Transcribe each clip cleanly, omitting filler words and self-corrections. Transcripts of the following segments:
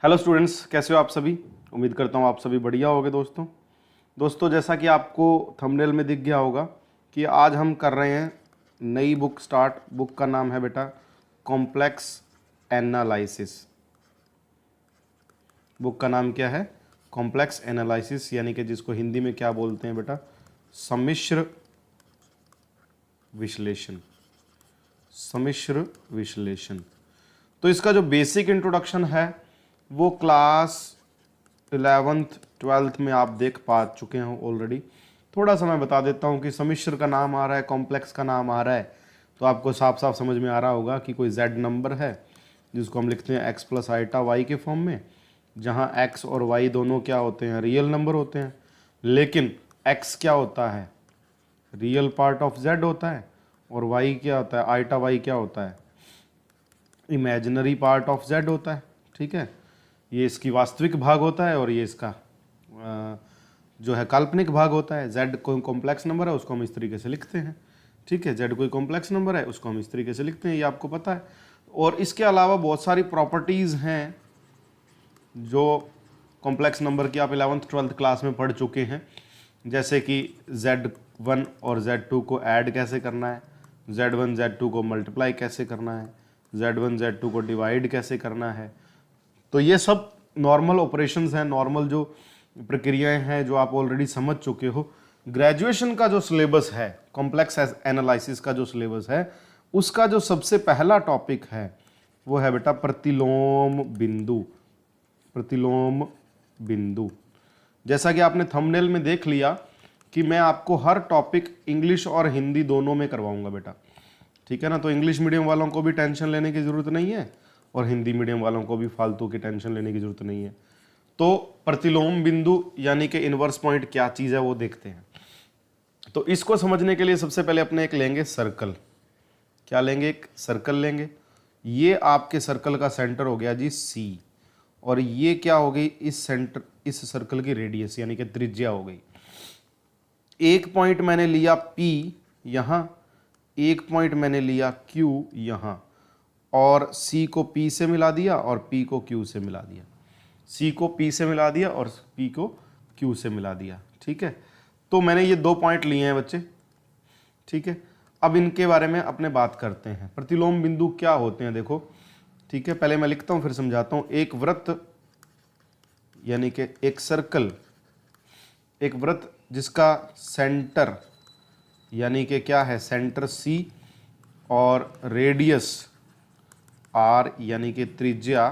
Hello students, कैसे हो आप सभी। उम्मीद करता हूँ आप सभी बढ़िया होगे। दोस्तों जैसा कि आपको थंबनेल में दिख गया होगा कि आज हम कर रहे हैं नई बुक स्टार्ट। बुक का नाम है बेटा कॉम्प्लेक्स एनालिसिस। बुक का नाम क्या है? कॉम्प्लेक्स एनालिसिस, यानी कि जिसको हिंदी में क्या बोलते हैं बेटा, सम्मिश्र विश्लेषण। सम्मिश्र विश्लेषण। तो इसका जो बेसिक इंट्रोडक्शन है वो क्लास 11th 12th में आप देख पा चुके हो ऑलरेडी। थोड़ा सा मैं बता देता हूँ कि सम्मिश्र का नाम आ रहा है, कॉम्प्लेक्स का नाम आ रहा है, तो आपको साफ साफ समझ में आ रहा होगा कि कोई z नंबर है जिसको हम लिखते हैं x प्लस आइटा y के फॉर्म में, जहाँ x और y दोनों क्या होते हैं, रियल नंबर होते हैं। लेकिन x क्या होता है, रियल पार्ट ऑफ z होता है, और y क्या होता है, आइटा y क्या होता है, इमेजिनरी पार्ट ऑफ z होता है। ठीक है, ये इसकी वास्तविक भाग होता है और ये इसका जो है काल्पनिक भाग होता है। z कोई कॉम्प्लेक्स नंबर है उसको हम इस तरीके से लिखते हैं। ठीक है, z कोई कॉम्प्लेक्स नंबर है उसको हम इस तरीके से लिखते हैं, ये आपको पता है। और इसके अलावा बहुत सारी प्रॉपर्टीज़ हैं जो कॉम्प्लेक्स नंबर की आप 11th 12th क्लास में पढ़ चुके हैं, जैसे कि z1 और z2 को ऐड कैसे करना है, z1 z2 को मल्टीप्लाई कैसे करना है, z1 z2 को डिवाइड कैसे करना है। तो ये सब नॉर्मल ऑपरेशंस हैं, नॉर्मल जो प्रक्रियाएं हैं जो आप ऑलरेडी समझ चुके हो। ग्रेजुएशन का जो सिलेबस है, कॉम्प्लेक्स एनालिसिस का जो सिलेबस है, उसका जो सबसे पहला टॉपिक है वो है बेटा प्रतिलोम बिंदु। प्रतिलोम बिंदु। जैसा कि आपने थंबनेल में देख लिया कि मैं आपको हर टॉपिक इंग्लिश और हिंदी दोनों में करवाऊंगा बेटा। ठीक है ना, तो इंग्लिश मीडियम वालों को भी टेंशन लेने की ज़रूरत नहीं है और हिंदी मीडियम वालों को भी फालतू की टेंशन लेने की ज़रूरत नहीं है। तो प्रतिलोम बिंदु यानी कि इनवर्स पॉइंट क्या चीज़ है वो देखते हैं। तो इसको समझने के लिए सबसे पहले अपने एक लेंगे सर्कल। क्या लेंगे? एक सर्कल लेंगे। ये आपके सर्कल का सेंटर हो गया जी C, और ये क्या हो गई, इस सेंटर, इस सर्कल की रेडियस यानी कि त्रिज्या हो गई। एक पॉइंट मैंने लिया P यहाँ, एक पॉइंट मैंने लिया Q यहाँ, और C को P से मिला दिया और P को Q से मिला दिया। C को P से मिला दिया और P को Q से मिला दिया। ठीक है, तो मैंने ये दो पॉइंट लिए हैं बच्चे। ठीक है, अब इनके बारे में अपने बात करते हैं। प्रतिलोम बिंदु क्या होते हैं देखो। ठीक है, पहले मैं लिखता हूँ फिर समझाता हूँ। एक वृत्त यानी कि एक सर्कल, एक वृत्त जिसका सेंटर यानी कि क्या है, सेंटर C और रेडियस R यानी कि त्रिज्या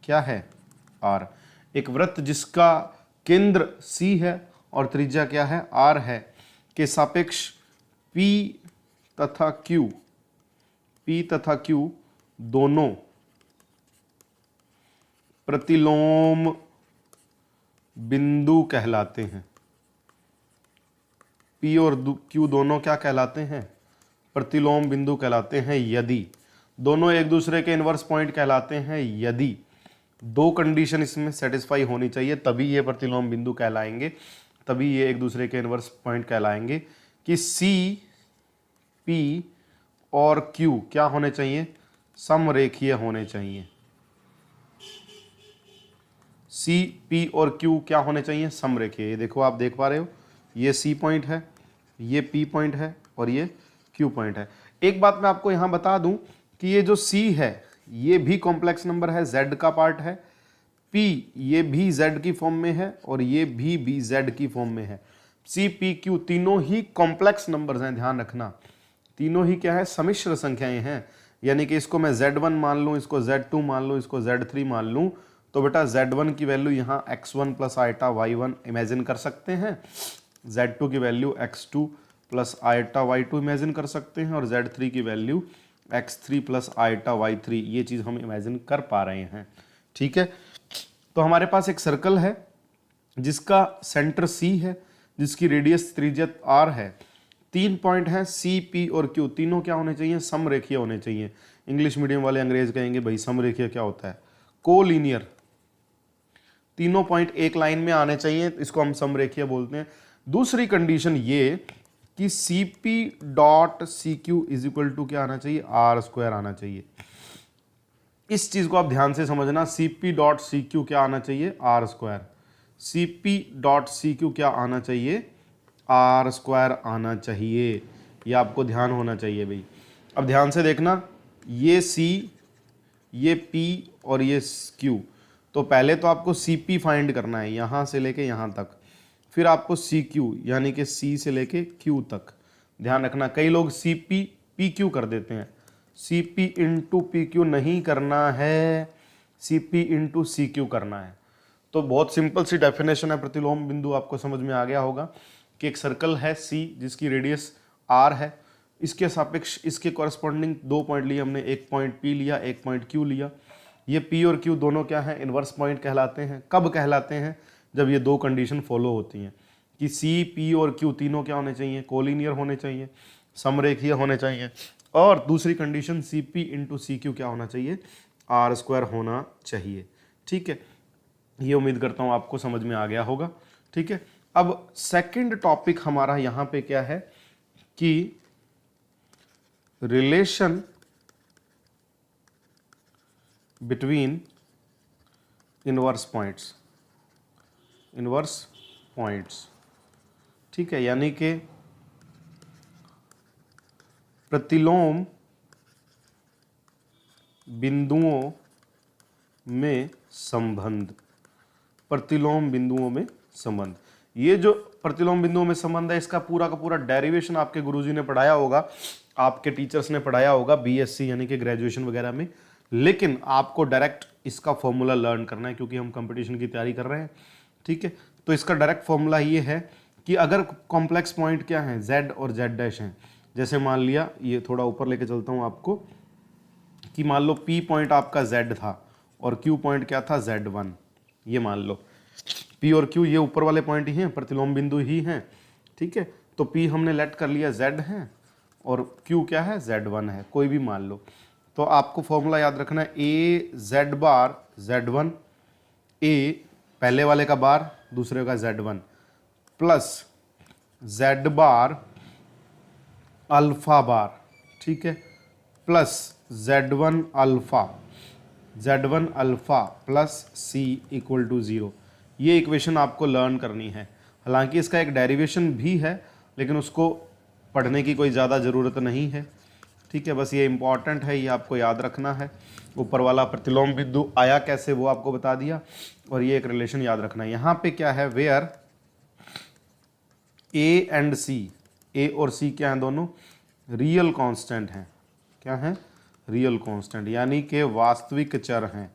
क्या है, R। एक वृत्त जिसका केंद्र C है और त्रिज्या क्या है, R है, के सापेक्ष P तथा Q दोनों प्रतिलोम बिंदु कहलाते हैं। P और Q दोनों क्या कहलाते हैं, प्रतिलोम बिंदु कहलाते हैं यदि दोनों एक दूसरे के इनवर्स पॉइंट कहलाते हैं। यदि दो कंडीशन इसमें सेटिस्फाई होनी चाहिए तभी ये प्रतिलोम बिंदु कहलाएंगे, तभी ये एक दूसरे के इनवर्स पॉइंट कहलाएंगे कि C, P और Q क्या होने चाहिए, समरेखीय होने चाहिए। C, P और Q क्या होने चाहिए, समरेखीय। ये देखो आप देख पा रहे हो, ये C पॉइंट है, ये P पॉइंट है और ये Q पॉइंट है। एक बात मैं आपको यहां बता दूं कि ये जो C है ये भी कॉम्प्लेक्स नंबर है, Z का पार्ट है। P ये भी Z की फॉर्म में है और ये भी Z की फॉर्म में है। C, P, Q तीनों ही कॉम्प्लेक्स नंबर्स हैं, ध्यान रखना। तीनों ही क्या है, सम्मिश्र संख्याएं हैं। यानी कि इसको मैं Z1 मान लूँ, इसको Z2 मान लूँ, इसको Z3 मान लूँ, तो बेटा Z1 की वैल्यू यहाँ x1 plus iota y1 imagine कर सकते हैं, Z2 की value x2 plus iota y2 imagine कर सकते हैं, और Z3 की value x3 plus iota y3, ये चीज़ हम इमेजिन कर पा रहे हैं। ठीक है, तो हमारे पास एक सर्कल है जिसका सेंटर C है, जिसकी रेडियस त्रिज्या R है। तीन पॉइंट हैं C, P और Q, तीनों क्या होने चाहिए, समरेखीय होने चाहिए। इंग्लिश मीडियम वाले अंग्रेज कहेंगे भाई समरेखीय क्या होता है, कोलिनियर। तीनों पॉइंट एक लाइन में आने चाहिए, इसको हम समरेखीय बोलते हैं। दूसरी कंडीशन ये कि CP dot CQ is equal to क्या आना चाहिए, R स्क्वायर आना चाहिए। इस चीज को आप ध्यान से समझना, Cp डॉट सी क्यू क्या आना चाहिए, R square. Cp dot C Q क्या आना चाहिए, आर स्क्वायर आना चाहिए। ये आपको ध्यान होना चाहिए भाई। अब ध्यान से देखना, ये C, ये P और ये Q। तो पहले तो आपको Cp फाइंड करना है यहाँ से लेके यहाँ तक, फिर आपको CQ यानी कि C से लेके Q तक। ध्यान रखना, कई लोग Cp PQ कर देते हैं, Cp इंटू PQ नहीं करना है, Cp इंटू CQ करना है। तो बहुत सिंपल सी डेफिनेशन है प्रतिलोम बिंदु, आपको समझ में आ गया होगा कि एक सर्कल है C जिसकी रेडियस R है, इसके सापेक्ष इसके कॉरस्पॉन्डिंग 2 पॉइंट लिए हमने, एक पॉइंट P लिया, एक पॉइंट Q लिया। ये P और Q दोनों क्या हैं, इन्वर्स पॉइंट कहलाते हैं। कब कहलाते हैं, जब ये दो कंडीशन फॉलो होती हैं कि C, P और Q तीनों क्या होने चाहिए, कोलिनियर होने चाहिए, समरेखीय होने चाहिए। और दूसरी कंडीशन Cp इंटू CQ क्या होना चाहिए, आर स्क्वायर होना चाहिए। ठीक है, ये उम्मीद करता हूँ आपको समझ में आ गया होगा। ठीक है, अब सेकंड टॉपिक हमारा यहाँ पे क्या है कि relation between inverse points, inverse points. ठीक है, यानी कि प्रतिलोम बिंदुओं में संबंध, प्रतिलोम बिंदुओं में संबंध। ये जो प्रतिलोम बिंदुओं में संबंध है, इसका पूरा का पूरा डेरिवेशन आपके गुरुजी ने पढ़ाया होगा, आपके टीचर्स ने पढ़ाया होगा बीएससी यानी कि ग्रेजुएशन वगैरह में। लेकिन आपको डायरेक्ट इसका फॉर्मूला लर्न करना है क्योंकि हम कंपटीशन की तैयारी कर रहे हैं। ठीक है, तो इसका डायरेक्ट फॉर्मूला ये है कि अगर कॉम्प्लेक्स पॉइंट क्या है, z और z डैश हैं। जैसे मान लिया, ये थोड़ा ऊपर लेके चलता हूँ आपको, कि मान लो P पॉइंट आपका Z था और Q पॉइंट क्या था, Z1। ये मान लो P और Q ये ऊपर वाले पॉइंट ही हैं, प्रतिलोम बिंदु ही हैं। ठीक है, तो P हमने लेट कर लिया Z है और Q क्या है, Z1 है, कोई भी मान लो। तो आपको फॉर्मूला याद रखना है, A Z bar Z1, A पहले वाले का बार, दूसरे का Z1, plus Z bar alpha bar. ठीक है, plus Z1 alpha, Z1 alpha plus C equal to 0। ये इक्वेशन आपको लर्न करनी है। हालांकि इसका एक डेरिवेशन भी है, लेकिन उसको पढ़ने की कोई ज़्यादा ज़रूरत नहीं है। ठीक है, बस ये इंपॉर्टेंट है, ये आपको याद रखना है। ऊपर वाला प्रतिलोम बिंदु आया कैसे वो आपको बता दिया, और ये एक रिलेशन याद रखना है। यहाँ पे क्या है, where A and C, A और C क्या हैं, दोनों रियल कांस्टेंट हैं। क्या हैं, रियल कांस्टेंट, यानी कि वास्तविक चर हैं,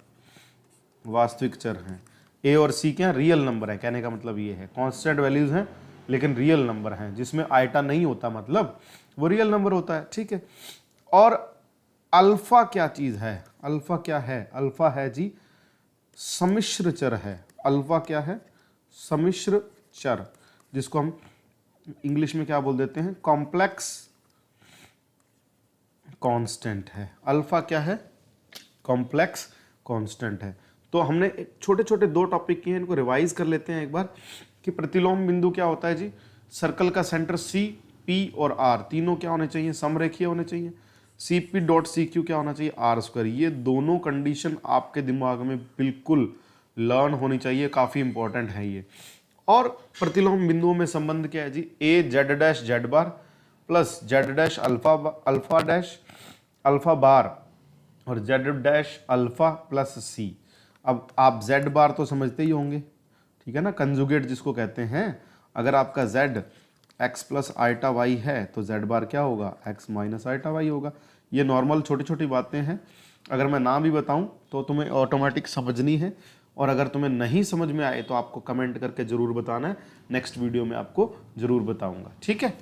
वास्तविक चर हैं। A और C क्या, रियल नंबर है। कहने का मतलब ये है कांस्टेंट वैल्यूज हैं लेकिन रियल नंबर हैं, जिसमें आइटा नहीं होता मतलब वो रियल नंबर होता है। ठीक है, और अल्फा क्या चीज है, अल्फा क्या है, अल्फा है जी सम्मिश्र चर है। अल्फा क्या है, सम्मिश्र चर, जिसको हम इंग्लिश में क्या बोल देते हैं, कॉम्प्लेक्स कांस्टेंट है। अल्फा क्या है, कॉम्प्लेक्स कांस्टेंट है। तो हमने छोटे छोटे 2 टॉपिक किए हैं, इनको रिवाइज कर लेते हैं एक बार कि प्रतिलोम बिंदु क्या होता है जी, सर्कल का सेंटर C, P और R तीनों क्या होने चाहिए, समरेखीय होने चाहिए। Cp डॉट CQ क्या होना चाहिए, आर स्क्वायर। ये दोनों कंडीशन आपके दिमाग में बिल्कुल लर्न होनी चाहिए, काफ़ी इंपॉर्टेंट है ये। और प्रतिलोम बिंदुओं में संबंध क्या है जी, A Z dash Z bar plus Z dash alpha dash alpha bar और Z dash alpha plus C। अब आप Z बार तो समझते ही होंगे, ठीक है ना, कंजुगेट जिसको कहते हैं। अगर आपका Z x plus eta y है तो Z बार क्या होगा, x माइनस आइटा वाई होगा। ये नॉर्मल छोटी छोटी बातें हैं, अगर मैं ना भी बताऊं तो तुम्हें ऑटोमेटिक समझनी है, और अगर तुम्हें नहीं समझ में आए तो आपको कमेंट करके ज़रूर बताना है, नेक्स्ट वीडियो में आपको ज़रूर बताऊंगा। ठीक है।